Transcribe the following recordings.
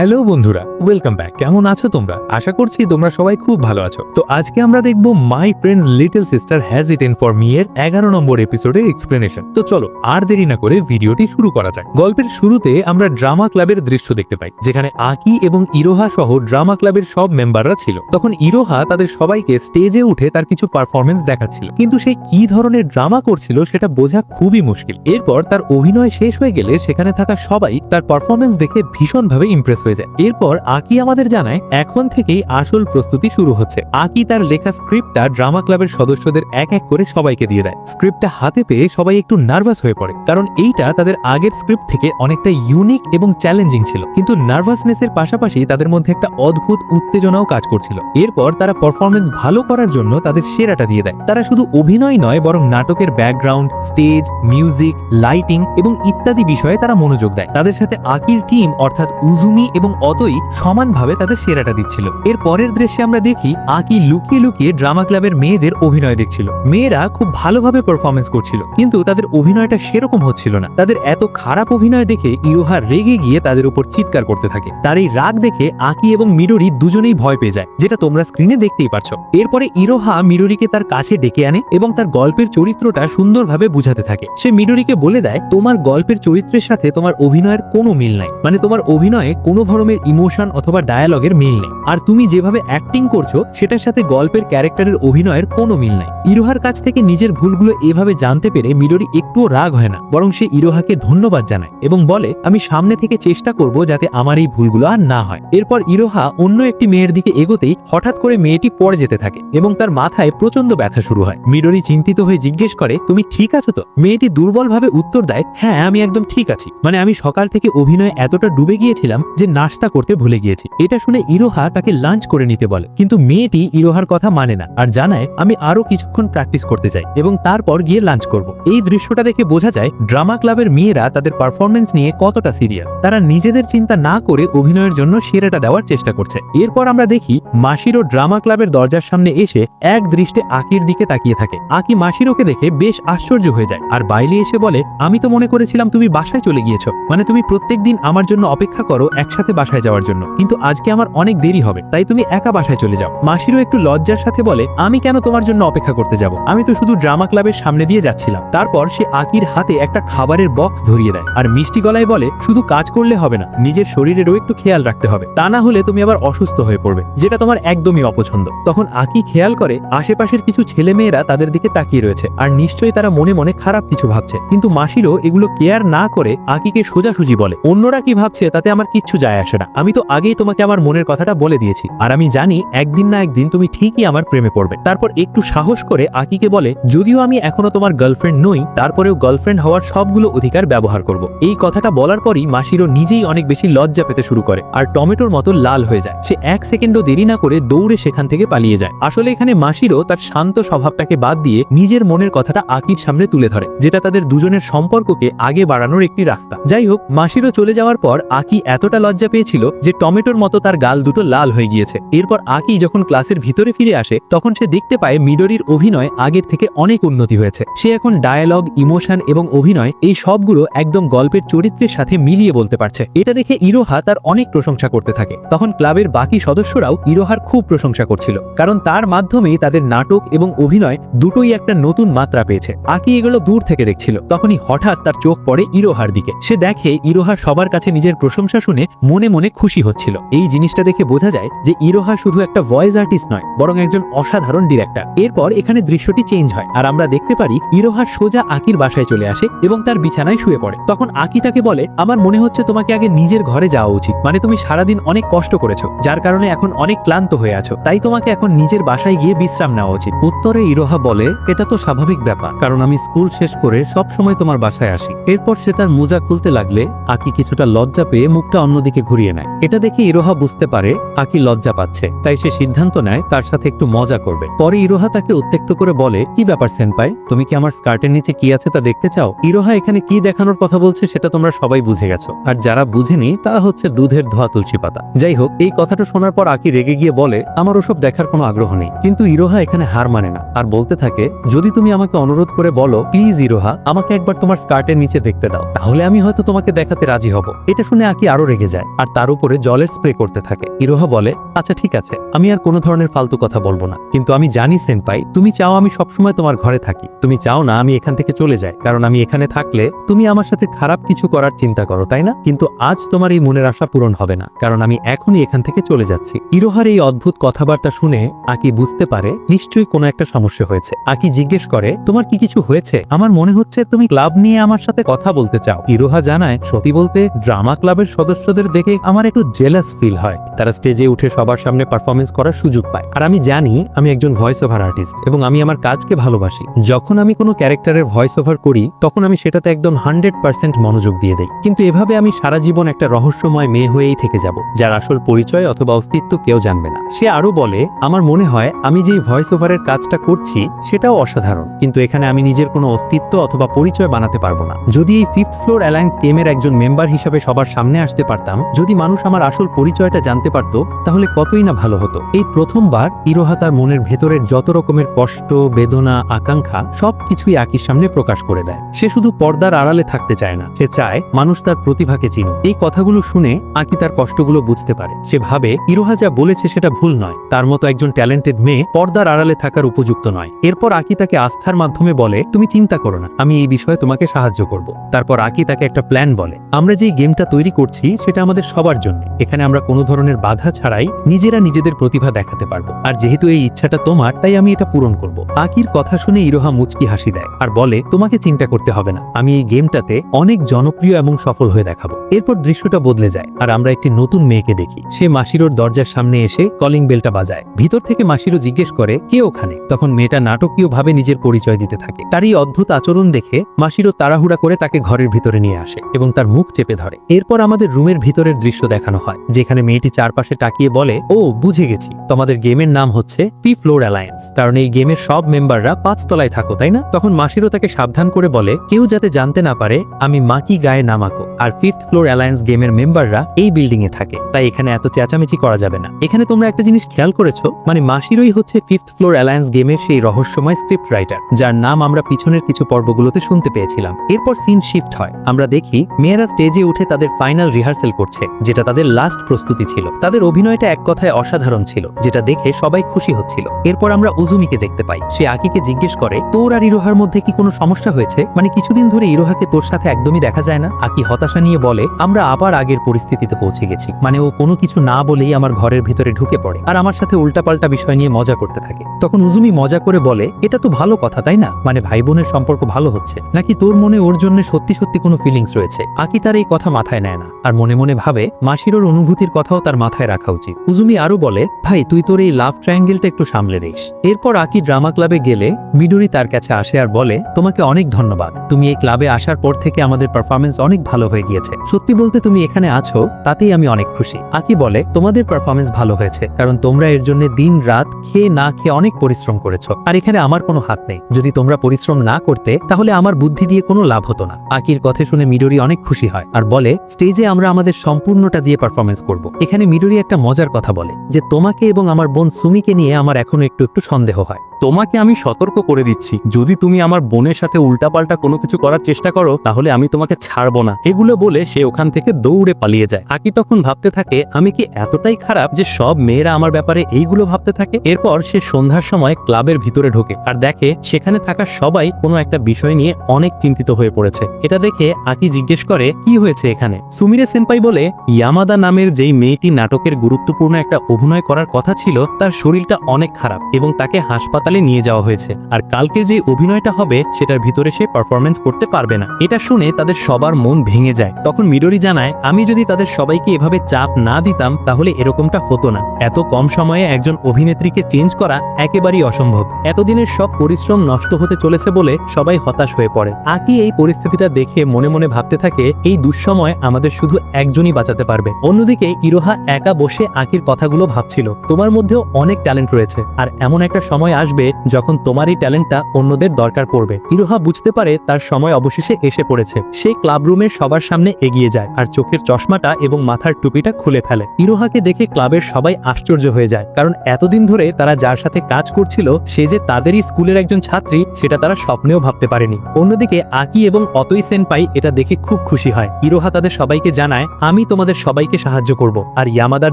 Hello বন্ধুরা, welcome back. কেমন আছো তোমরা? আশা করছি তোমরা সবাই খুব ভালো আছো। তো আজকে আমরা দেখব my friends little sister has eaten for me এর 11 নম্বর এপিসোডের এক্সপ্লেনেশন। তো চলো আর দেরি না করে ভিডিওটি শুরু করা যাক। গল্পের শুরুতে আমরা ড্রামা ক্লাবের দৃশ্য দেখতে পাই, যেখানে আকি এবং ইরোহা সহ ড্রামা ক্লাবের সব মেম্বাররা ছিল। তখন ইরোহা তাদের সবাইকে স্টেজে উঠে তার কিছু পারফরমেন্স দেখাচ্ছিল, কিন্তু সে কি ধরনের ড্রামা করছিল সেটা বোঝা খুবই মুশকিল। এরপর তার অভিনয় শেষ হয়ে গেলে সেখানে থাকা সবাই তার পারফরমেন্স দেখে ভীষণভাবে ইমপ্রেস হয়ে যায়। এরপর আকি আমাদের জানায় এখন থেকেই আসল প্রস্তুতি শুরু হচ্ছে। আকি তার লেখা স্ক্রিপ্টটা ড্রামা ক্লাবের সদস্যদের এক এক করে সবাইকে দিয়ে দেয়। স্ক্রিপ্টটা হাতে পেয়ে সবাই একটু নার্ভাস হয়ে পড়ে, কারণ এইটা তাদের আগের স্ক্রিপ্ট থেকে অনেকটা ইউনিক এবং চ্যালেঞ্জিং ছিল। কিন্তু নার্ভাসনেসের পাশাপাশি তাদের মধ্যে একটা অদ্ভুত উত্তেজনাও কাজ করছিল। এরপর তারা পারফরমেন্স ভালো করার জন্য তাদের সেরাটা দিয়ে দেয়। তারা শুধু অভিনয় নয়, বরং নাটকের ব্যাকগ্রাউন্ড, স্টেজ, মিউজিক, লাইটিং এবং ইত্যাদি বিষয়ে তারা মনোযোগ দেয়। তাদের সাথে আকির টিম অর্থাৎ উজুমি এবং অতই সমানভাবে তাদের সেরাটা দিচ্ছিল। এর পরের দৃশ্যে আমরা দেখি আকি লুকিয়ে লুকিয়ে ড্রামা ক্লাবের মেয়েদের অভিনয় দেখছিল। মেয়েরা খুব ভালোভাবে পারফরমেন্স করছিল, কিন্তু তাদের অভিনয়টা সেরকম হচ্ছিল না। তাদের এত খারাপ অভিনয় দেখে ইরোহা রেগে গিয়ে তাদের উপর চিৎকার করতে থাকে। তার এই রাগ দেখে আকি এবং মিডোরি দুজনেই ভয় পেয়ে যায়, যেটা তোমরা স্ক্রিনে দেখতেই পারছো। এরপরে ইরোহা মিডোরিকে তার কাছে ডেকে আনে এবং তার গল্পের চরিত্রটা সুন্দরভাবে বুঝাতে থাকে। সে মিডোরিকে বলে দেয় তোমার গল্পের চরিত্রের সাথে তোমার অভিনয়ের কোনো মিল নাই, মানে তোমার অভিনয়ে কোনো ধরনের ইমোশন অথবা ডায়ালগের মিল নেই, আর তুমি যেভাবে অ্যাক্টিং করছো সেটার সাথে গল্পের ক্যারেক্টারের অভিনয়ের কোনো মিল নাই। ইরোহার কাছ থেকে নিজের ভুলগুলো এভাবে জানতে পেরে মিডোরি একটুও রাগ হয় না, বরং সে ইরোহাকে ধন্যবাদ জানায় এবং বলে আমি সামনে থেকে চেষ্টা করব যাতে আমার এই ভুলগুলো আর না হয়। এরপর ইরোহা অন্য একটি মেয়ের দিকে এগোতেই হঠাৎ করে মেয়েটি পড়ে যেতে থাকে এবং তার মাথায় প্রচন্ড ব্যথা শুরু হয়। মিডোরি চিন্তিত হয়ে জিজ্ঞেস করে তুমি ঠিক আছো তো? মেয়েটি দুর্বলভাবে উত্তর দেয় হ্যাঁ, আমি একদম ঠিক আছি, মানে আমি সকাল থেকে অভিনয়ে এতটা ডুবে গিয়েছিলাম যে নাস্তা করতে ভুলে গিয়েছি। এটা শুনে ইরোহা তাকে লাঞ্চ করে নিতে বলে, কিন্তু মেয়েটি ইরোহার কথা মানে না আর জানায় আমি আরো কিছুক্ষণ প্র্যাকটিস করতে চাই এবং তারপর গিয়ে লাঞ্চ করব। এই দৃশ্যটা দেখে বোঝা যায় ড্রামা ক্লাবের মেয়েরা তাদের পারফরমেন্স নিয়ে কতটা সিরিয়াস। তারা নিজেদের চিন্তা না করে অভিনয়ের জন্য সেরাটা দেওয়ার চেষ্টা করছে। এরপর আমরা দেখি মাশিরো ড্রামা ক্লাবের দরজার সামনে এসে এক দৃষ্টে আকির দিকে তাকিয়ে থাকে। আকি মাশিরোকে দেখে বেশ আশ্চর্য হয়ে যায় আর বাইরে এসে বলে আমি তো মনে করেছিলাম তুমি বাসায় চলে গিয়েছো, মানে তুমি প্রত্যেকদিন আমার জন্য অপেক্ষা করো একসাথে বাসায় যাওয়ার জন্য, কিন্তু আজকে আমার অনেক দেরি হবে, তাই তুমি একা বাসায় চলে যাও। মাশিরো একটু লজ্জার সাথে বলে আমি কেন তোমার জন্য অপেক্ষা করতে যাব, আমি তো শুধু ড্রামা ক্লাবের সামনে দিয়ে যাচ্ছিলাম। তারপর সে আকির হাতে একটা খাবারের বক্স ধরিয়ে দেয় আর মিষ্টি গলায় বলে শুধু কাজ করলে হবে না, নিজের শরীরেরও একটু খেয়াল রাখতে হবে, তা না হলে তুমি আবার অসুস্থ হয়ে পড়বে, যেটা তোমার একদমই অপছন্দ। তখন আকি খেয়াল করে আশেপাশের কিছু ছেলে মেয়েরা তাদের দিকে তাকিয়ে রয়েছে আর নিশ্চয়ই তারা মনে মনে খারাপ কিছু ভাবছে, কিন্তু মাশিরো এগুলো কেয়ার না করে আকিকে সোজাসুজি বলে অন্যরা কি ভাবছে তাতে আমার কিচ্ছু যায় আসে না, আমি তো আগেই তোমাকে আমার মনের কথাটা বলে দিয়েছি আর আমি জানি একদিন না একদিন তুমি ঠিকই আমার প্রেমে পড়বে। তারপর একটু সাহস করে আকিকে বলে যদিও আমি এখনো তোমার গার্লফ্রেন্ড নই, তারপরেও গার্লফ্রেন্ড হওয়ার সবগুলো অধিকার ব্যবহার করব। এই কথাটা বলার পরই মাশিরো নিজেই অনেক বেশি লজ্জা পেতে শুরু করে আর টমেটোর মতো লাল হয়ে যায়। সে এক সেকেন্ডও দেরি না করে দৌড়ে সেখান থেকে পালিয়ে যায়। আসলে এখানে মাশিরো তার শান্ত স্বভাবটাকে বাদ দিয়ে নিজের মনের কথাটা আকির সামনে তুলে ধরে, যেটা তাদের দুজনের সম্পর্ককে আগে বাড়ানোর একটি রাস্তা। যাই হোক, মাশিরো চলে যাওয়ার পর আকি এতটা লজ্জা পেয়েছিল যে টমেটোর মতো তার গাল দুটো লাল হয়ে গিয়েছে। এরপর আকি যখন ক্লাসের ভিতরে ফিরে আসে তখন সে দেখতে পায় মিডোরির অভিনয় আগের থেকে অনেক উন্নতি হয়েছে। সে এখন ডায়ালগ, ইমোশন এবং অভিনয় এই সবগুলো একদম গল্পের চরিত্রের সাথে মিলিয়ে বলতে পারছে। এটা দেখে ইরোহা তার অনেক প্রশংসা করতে থাকে। তখন ক্লাবের বাকি সদস্যরাও ইরোহার খুব প্রশংসা করছিল, কারণ তার মাধ্যমেই তাদের নাটক এবং অভিনয় দুটোই একটা নতুন মাত্রা পেয়েছে। আকি এগুলো দূর থেকে দেখছিল, তখনই হঠাৎ তার চোখ পড়ে ইরোহার দিকে। সে দেখে ইরোহা সবার কাছে নিজের প্রশংসা শুনে মনে মনে খুশি হচ্ছিল। এই জিনিসটা দেখে বোঝা যায় যে ইরোহা শুধু একটা ভয়েস আর্টিস্ট নয়, বরং একজন অসাধারণ ডিরেক্টর। এরপর এখানে দৃশ্যটি চেঞ্জ হয় আর আমরা দেখতে পারি ইরোহা সোজা আকির বাসায় চলে আসে এবং তার বিছানায় শুয়ে পড়ে। তখন আকি তাকে বলে আমার মনে হচ্ছে তোমাকে আগে নিজের ঘরে যাওয়া উচিত, মানে তুমি সারাদিন অনেক কষ্ট করেছো, যার কারণে এখন অনেক ক্লান্ত হয়ে আছো, তাই তোমাকে এখন নিজের বাসায় গিয়ে বিশ্রাম নেওয়া উচিত। উত্তরে ইরোহা বলে এটা তো স্বাভাবিক ব্যাপার, কারণ আমি স্কুল শেষ করে সব সময় তোমার বাসায় আসি। এরপর সে তার মোজা খুলতে লাগলে আকি কিছুটা লজ্জা পেয়ে মুখটা অন্যদিকে ঘুরিয়ে নেয়। এটা দেখে ইরোহা বুঝতে পারে আকি লজ্জা পাচ্ছে, তাই সে সিদ্ধান্ত নেয় তার সাথে একটু মজা করবে। পরে ইরোহা তাকে উত্তেক্ত করে বলে কি ব্যাপার সেনপাই, তুমি কি আমার স্কার্টের নিচে কি আছে তা দেখতে চাও? ইরোহা এখানে কি দেখানোর কথা বলছে সেটা তোমরা সবাই বুঝে গেছো, আর যারা বুঝেনি তারা হচ্ছে দুধের ধোয়া তুলসী পাতা। যাই হোক, এই কথাটা শোনার পর আকি রেগে গিয়ে বলে আমার ওসব দেখার কোনো আগ্রহ নেই। কিন্তু ইরোহা এখানে হার মানে না আর বলতে থাকে যদি তুমি আমাকে অনুরোধ করে বলো প্লিজ ইরোহা আমাকে একবার তোমার স্কার্টের নিচে দেখতে দাও, তাহলে আমি হয়তো তোমাকে দেখাতে রাজি হব। এটা শুনে আকি আরো রেগে যায় আর তার উপরে জলের স্প্রে করতে থাকে। ইরোহা বলে, আচ্ছা ঠিক আছে, আমি আর কোনো ধরনের ফালতু কথা বলবো না, কিন্তু আমি জানি সেনপাই তুমি চাও আমি সবসময় তোমার ঘরে থাকি, তুমি চাও না আমি এখান থেকে চলে যাই, কারণ আমি এখানে থাকলে তুমি আমার সাথে খারাপ কিছু করার চিন্তা করো, তাই না? কিন্তু আজ তোমার এই মনের আশা পূরণ হবে না, কারণ আমি এখনই এখান থেকে চলে যাচ্ছি। ইরোহার এই অদ্ভুত কথাবার্তা শুনে আকি বুঝতে পারে নিশ্চয়ই কোনো একটা সমস্যা হয়েছে। আকি জিজ্ঞেস করে, তোমার কি কিছু হয়েছে? আমার মনে হচ্ছে তুমি ক্লাব নিয়ে আমার সাথে কথা বলতে চাও। ইরোহা জানায়, সত্যি বলতে ড্রামা ক্লাবের সদস্যদের দেখে আমার একটু জেলাস ফিল হয়। তারা স্টেজে উঠে সবার সামনে পারফরমেন্স করার সুযোগ পায়, আর আমি জানি আমি একজন ভয়েস ওভার আর্টিস্ট এবং আমি আমার কাজকে ভালোবাসি। যখন আমি কোনো ক্যারেক্টারের ভয়েস ওভার করি তখন আমি সেটাতে একদম 100% মনোযোগ দিয়ে দেই, কিন্তু এভাবে আমি সারা জীবন একটা রহস্যময় মেয়ে হয়েই থেকে যাব, যার আসল পরিচয় অথবা অস্তিত্ব কেউ জানবে না। সে আরো বলে, আমার মনে হয় আমি যেই ভয়েস ওভারের কাজটা করছি সেটাও অসাধারণ, কিন্তু এখানে আমি নিজের কোনো অস্তিত্ব অথবা পরিচয় বানাতে পারবো না। যদি এই ফিফথ ফ্লোর অ্যালায়েন্স গেমের একজন মেম্বার হিসেবে সবার সামনে আসতে পারতাম, যদি মানুষ আমার আসল পরিচয়টা জানতে পারতো, তাহলে কতই না ভালো হতো। এই প্রথমবার ইরোহা তার মনের ভেতরের যত রকমের কষ্ট, বেদনা, আকাঙ্ক্ষা সবকিছুই আকির সামনে প্রকাশ করে দেয়। সে শুধু পর্দার আড়ালে থাকতে চায় না, সে চায় মানুষ তার প্রতিভাকে চিনুক। এই কথাগুলো শুনে আকি তার কষ্টগুলো বুঝতে পারে। সে ভাবে ইরোহা যা বলেছে সেটা ভুল নয়, তার মতো একজন ট্যালেন্টেড মেয়ে পর্দার আড়ালে থাকার উপযুক্ত নয়। এরপর আকি তাকে আস্থার মাধ্যমে বলে, তুমি চিন্তা করো না, আমি এই বিষয়ে তোমাকে সাহায্য করব। তারপর আকি তাকে একটা প্ল্যান বলে, আমরা যে গেমটা তৈরি করছি সেটা আমাদের সবার জন্য। এখানে আমরা কোনো ধরনের বাধা ছাড়াই নিজেরা নিজেদের প্রতিভা দেখাতে পারবো, আর যেহেতু এই ইচ্ছাটা তোমার, তাই আমি এটা পূরণ করব। আকির কথা শুনে ইরোহা মুচকি হাসি দেয় আর বলে, তোমাকে চিন্তা করতে হবে না, আমি এই গেমটাতে অনেক জনপ্রিয় এবং সফল হয়ে দেখাবো। এরপর দৃশ্যটা বদলে যায় আর আমরা একটি নতুন মেয়েকে দেখি। সে মাসিরোর দরজার সামনে এসে কলিং বেলটা বাজায়। ভিতর থেকে মাসিরো জিজ্ঞেস করে, কে ওখানে? তখন মেয়েটা নাটকীয়ভাবে নিজের পরিচয় দিতে থাকে। তার এই অদ্ভুত আচরণ দেখে মাসিরো তাড়াহুড়া করে তাকে ঘরের ভিতরে নিয়ে আসে এবং তার মুখ চেপে ধরে। এরপর আমাদের রুমের ভিতরের দৃশ্য দেখানো হয়, যেখানে মেয়েটি চারপাশে তাকিয়ে বলে, ও বুঝে গেছি, তোমাদের গেমের নাম হচ্ছে ফিফথ ফ্লোর অ্যালায়েন্স, কারণ এই গেমের সব মেম্বাররা 5 তলায় থাকো, তাই না? তখন মাসিরো তাকে সাবধান করে বলে, কেউ যাতে জানতে না পারে আমি মাকি গায়ে নামাকো, আর ফিফথ ফ্লোর অ্যালায়েন্স গেমের মেম্বাররা এই বিল্ডিং এ থাকে, তাই এখানে এত চেঁচামেচি করা যাবে না। এখানে তোমরা একটা জিনিস খেয়াল করেছো, মানে মাসিরোই হচ্ছে ফিফথ ফ্লোর অ্যালায়েন্স গেমের সেই রহস্যময় স্ক্রিপ্ট রাইটার, যার নাম আমরা পিছনের কিছু পর্বগুলোতে শুনতে পেয়েছিলাম। এরপর সিন শিফট হয়, আমরা দেখি মেয়েরা স্টেজে উঠে তাদের ফাইনাল রিহার্সেল করছে, যেটা তাদের লাস্ট প্রস্তুতি ছিল। তাদের অভিনয়টা এক কথায় অসাধারণ ছিল, যেটা দেখে সবাই খুশি হচ্ছিল। এরপর আমরা উজুমিকে দেখতে পাই। সে আকিকে জিজ্ঞেস করে, তোর আর ইরোহার মধ্যে কি কোনো সমস্যা হয়েছে? মানে কিছুদিন ধরে ইরোহাকে তোর সাথে একদমই দেখা যায় না। আকি হতাশা নিয়ে বলে, আমরা আবার আগের পরিস্থিতিতে পৌঁছে গেছি। মানে ও কোনো কিছু না বলেই আমার ঘরের ভিতরে ঢুকে পড়ে আর আমার সাথে উল্টাপাল্টা বিষয় নিয়ে মজা করতে থাকে। তখন উজুমি মজা করে বলে, এটা তো ভালো কথা, তাই না? মানে ভাই বোনের সম্পর্ক ভালো হচ্ছে, নাকি তোর মনে ওর জন্য সত্যি সত্যি কোনো ফিলিংস রয়েছে? আকি তার এই কথা মাথায় নেয় না আর মনে মনে ভাবে মাসিরোর অনুভূতির কথাও তার মাথায় রাখা উচিত। উজুমি আরো বলে, ভাই তুই তোর এই লাভ ট্রায়াঙ্গেলটা একটু সামলে রেস। এরপর আকি ড্রামা ক্লাবে গেলে মিডোরি তার কাছে আসে আর বলে, তোমাকে অনেক ধন্যবাদ, তুমি এই ক্লাবে আসার পর থেকে আমাদের পারফরমেন্স অনেক ভালো হয়ে গিয়েছে। সত্যি বলতে তুমি এখানে আছো তাতেই আমি অনেক খুশি। আকি বলে, তোমাদের পারফরমেন্স ভালো হয়েছে, কারণ তোমরা এর জন্য দিন রাত খেয়ে না খেয়ে অনেক পরিশ্রম করেছো, আর এখানে আমার কোনো হাত নেই। যদি তোমরা পরিশ্রম না করতে তাহলে আমার বুদ্ধি দিয়ে কোনো লাভ হতো না। আকির কথা শুনে মিডোরি অনেক খুশি হয় আর বলে, স্টেজে আমরা আমাদের সম্পূর্ণটা দিয়ে পারফরমেন্স করব। এখানে মিডোরি একটা মজার কথা বলে যে, তোমাকে এবং আমার বোন সুমিকে নিয়ে আমার এখনো একটু একটু সন্দেহ হয়। তোমাকে আমি সতর্ক করে দিচ্ছি, যদি তুমি আমার বোনের সাথে উল্টাপাল্টা কোনো কিছু করার চেষ্টা করো তাহলে আমি তোমাকে ছাড়বো না। এগুলো বলে সে ওখান থেকে দৌড়ে পালিয়ে যায়। আকি তখন ভাবতে থাকে, আমি কি এতটাই খারাপ যে সব মেয়েরা আমার ব্যাপারে এইগুলো ভাবতে থাকে? এরপর সে সন্ধ্যার সময় ক্লাবের ভিতরে ঢোকে আর দেখে সেখানে থাকা সবাই কোনো একটা বিষয় নিয়ে অনেক চিন্তিত হয়ে পড়েছে। এটা দেখে আকি জিজ্ঞেস করে, কি হয়েছে এখানে? সুমিরে সেনপাই বলে, ইয়ামাদা নামের যেই মেয়েটি নাটকের গুরুত্বপূর্ণ একটা অভিনয় করার কথা ছিল, তার শরীরটা অনেক খারাপ এবং তাকে হাসপাতালে নিয়ে যাওয়া হয়েছে, আর কালকের যে অভিনয়টা হবে সেটার ভিতরে সে পারফরমেন্স করতে পারবে না। এটা শুনে তাদের সবার মন ভেঙে যায়। তখন মিডোরি জানায়, আমি যদি তাদের সবাইকে এভাবে চাপ না দিতাম তাহলে এরকমটা হতো না। এত কম সময়ে একজন অভিনেত্রীকে চেঞ্জ করা একেবারেই অসম্ভব। এতদিনের সব পরিশ্রম নষ্ট হতে চলেছে বলে সবাই হতাশ হয়ে পড়ে। আকি এই পরিস্থিতিটা দেখে মনে মনে ভাবতে থাকে, এই দুঃসময় আমাদের শুধু একজনই বাঁচাতে পারবে। অন্যদিকে ইরোহা একা বসে আকির কথাগুলো ভাবছিল, তোমার মধ্যেও অনেক ট্যালেন্ট রয়েছে, আর এমন একটা সময় আসবে যখন তোমার এই ট্যালেন্টটা অন্যদের দরকার পড়বে। ইরোহা বুঝতে পারে তার সময় অবশেষে এসে পড়েছে। সে ক্লাবরুমের সবার সামনে এগিয়ে যায় আর চোখের চশমাটা এবং মাথার টুপিটা খুলে ফেলে। ইরোহাকে দেখে ক্লাবের সবাই আশ্চর্য হয়ে যায়, কারণ এতদিন ধরে তারা যার সাথে কাজ করছিল সে যে তাদেরই স্কুলের একজন ছাত্রী সেটা তারা স্বপ্নেও ভাবতে পারেনি। অন্যদিকে আকি এবং অতই সেনপাই এটা দেখে খুব খুশি হয়। ইরোহা তাদের সবাইকে জানায়, আমি আমি তোমাদের সবাইকে সাহায্য করব আর ইয়ামাদার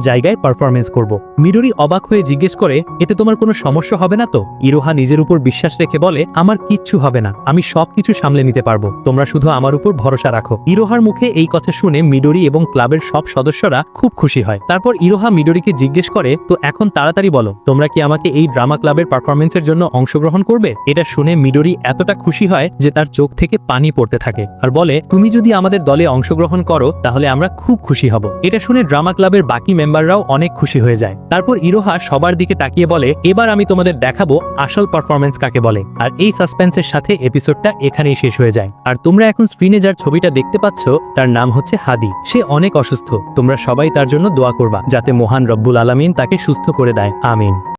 জায়গায় পারফরমেন্স করব। মিডোরি অবাক হয়ে জিজ্ঞেস করে, এতে তোমার কোনো সমস্যা হবে না তো? ইরোহা নিজের উপর বিশ্বাস রেখে বলে, আমার কিচ্ছু হবে না, আমি সবকিছু সামলে নিতে পারবো, তোমরা শুধু আমার উপর ভরসা রাখো। ইরোহার মুখে এই কথা শুনে মিডোরি এবং ক্লাবের সব সদস্যরা খুব খুশি হয়। তারপর ইরোহা মিডোরিকে জিজ্ঞেস করে, তো এখন তাড়াতাড়ি বলো, তোমরা কি আমাকে এই ড্রামা ক্লাবের পারফরমেন্সের জন্য অংশগ্রহণ করবে? এটা শুনে মিডোরি এতটা খুশি হয় যে তার চোখ থেকে পানি পড়তে থাকে আর বলে, তুমি যদি আমাদের দলে অংশগ্রহণ করো তাহলে আমরা খুব খুশি হব। এটা শুনে ড্রামা ক্লাবের বাকি মেম্বাররাও অনেক খুশি হয়ে যায়। তারপর ইরোহা সবার দিকে তাকিয়ে বলে, এবার আমি তোমাদের দেখাবো আসল পারফরমেন্স কাকে বলে। আর এই সাসপেন্সের সাথে এপিসোডটা এখানেই শেষ হয়ে যায়। আর তোমরা এখন স্ক্রিনে যার ছবিটা দেখতে পাচ্ছ তার নাম হচ্ছে হাদি। সে অনেক অসুস্থ, তোমরা সবাই তার জন্য দোয়া করবা যাতে মহান রব্বুল আলামিন তাকে সুস্থ করে দেয়, আমিন।